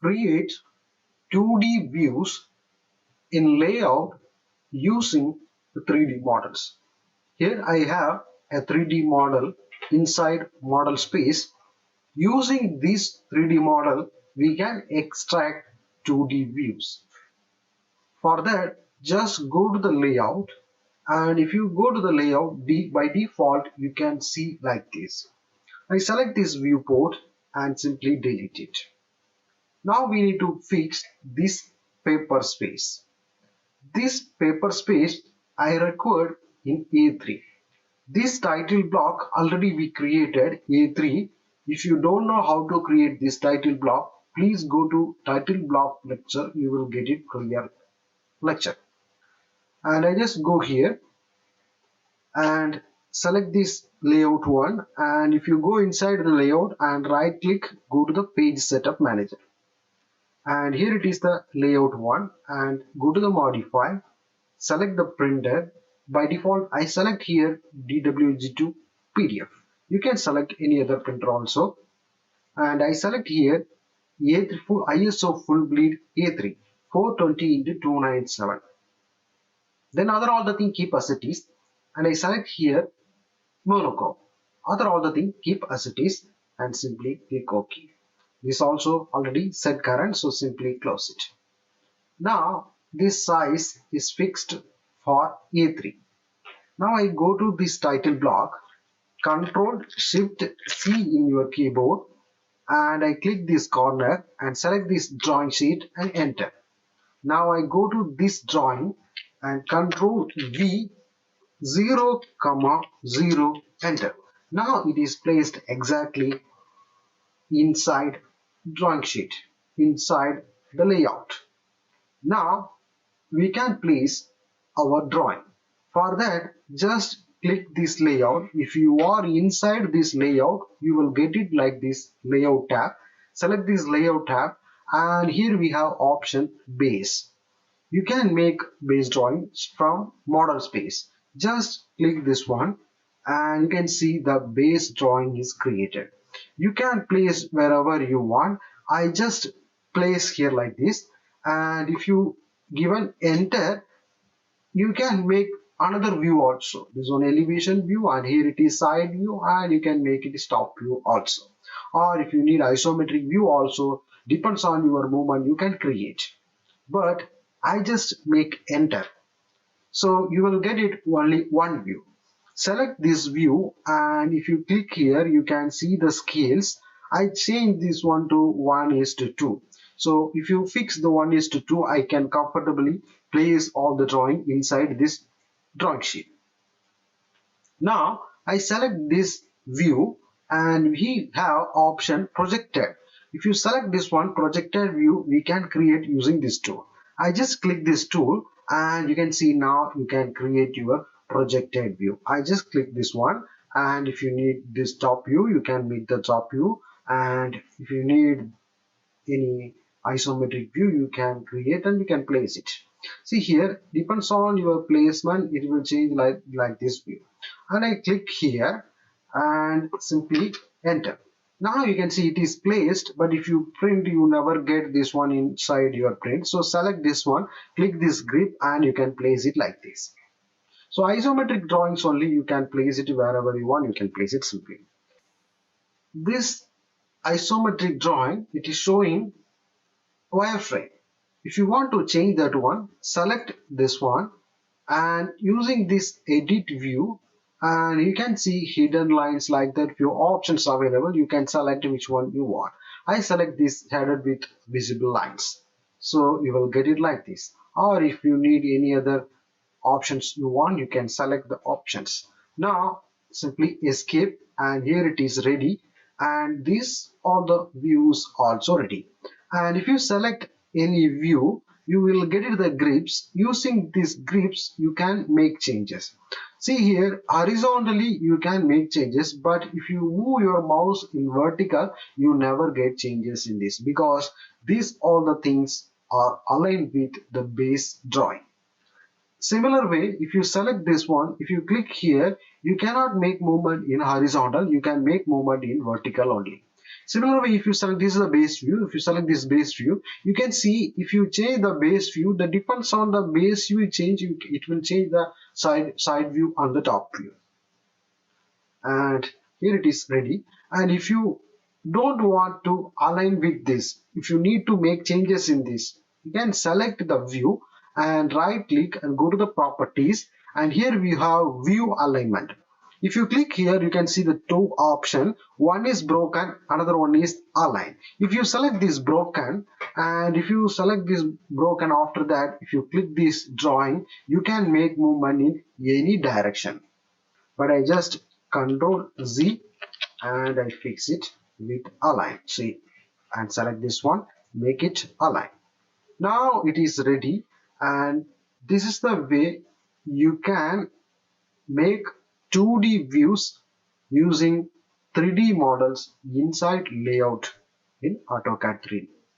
create 2D views in layout using the 3D models. Here I have a 3D model inside model space. Using this 3D model, we can extract 2D views. For that, just go to the layout, and if you go to the layout, by default you can see like this. I select this viewport and simply delete it. Now we need to fix this paper space. This paper space I required in A3. This title block already we created A3. If you don't know how to create this title block, please go to title block lecture. You will get it clear lecture. And I just go here and select this layout one, and if you go inside the layout and right click, go to the page setup manager, and here it is the layout one, and go to the modify, select the printer. By default I select here DWG2 PDF. You can select any other printer also, and I select here A3 full ISO full bleed A3 420x297. Then other all the thing keep as it is, and I select here monochrome. Other all the thing keep as it is and simply click OK. This also already set current, so simply close it. Now this size is fixed for A3. Now I go to this title block, Control Shift C in your keyboard, and I click this corner and select this drawing sheet and enter. Now I go to this drawing and Control V 0, 0, enter. Now it is placed exactly inside drawing sheet, inside the layout. Now we can place our drawing. For that, just click this layout. If you are inside this layout, you will get it like this layout tab. Select this layout tab, and here we have option base. You can make base drawings from model space. Just click this one and you can see the base drawing is created. You can place wherever you want. I just place here like this, and if you given enter, you can make another view also. This one elevation view, and here it is side view, and you can make it top view also. Or if you need isometric view also, depends on your movement, you can create. But I just make enter. So you will get it only one view. Select this view, and if you click here, you can see the scales. I change this one to 1:2. So if you fix the 1:2, I can comfortably place all the drawing inside this drawing sheet. Now I select this view, and we have option projected. If you select this one, projected view, we can create using this tool. I just click this tool, and you can see now you can create your projected view. I just click this one, and if you need this top view, you can make the top view, and if you need any isometric view, you can create and you can place it. See here, depends on your placement, it will change like this view. And I click here and simply enter. Now you can see it is placed, but if you print, you never get this one inside your print. So select this one, click this grip, and you can place it like this. So isometric drawings only, you can place it wherever you want, you can place it simply. This isometric drawing, it is showing wireframe. If you want to change that one, select this one, and using this edit view, and you can see hidden lines like that. Few options available, you can select which one you want. I select this headed with visible lines, so you will get it like this. Or if you need any other options you want, you can select the options. Now simply escape, and here it is ready, and these all the views also ready. And if you select any view, you will get it the grips. Using these grips, you can make changes. See here, horizontally you can make changes, but if you move your mouse in vertical, you never get changes in this, because these all the things are aligned with the base drawing. Similar way, if you select this one, if you click here, you cannot make movement in horizontal, you can make movement in vertical only. Similar way, if you select this is the base view, if you select this base view, you can see if you change the base view, that depends on the base view change, it will change the side view on the top view. And here it is ready. And if you don't want to align with this, if you need to make changes in this, you can select the view and right click and go to the properties, and here we have view alignment. If you click here, you can see the two options. One is broken, another one is align. If you select this broken, and if you select this broken, after that if you click this drawing, you can make movement in any direction. But I just Control Z and I fix it with align. See, and select this one, make it align. Now it is ready, and this is the way you can make 2D views using 3D models inside layout in AutoCAD 3D.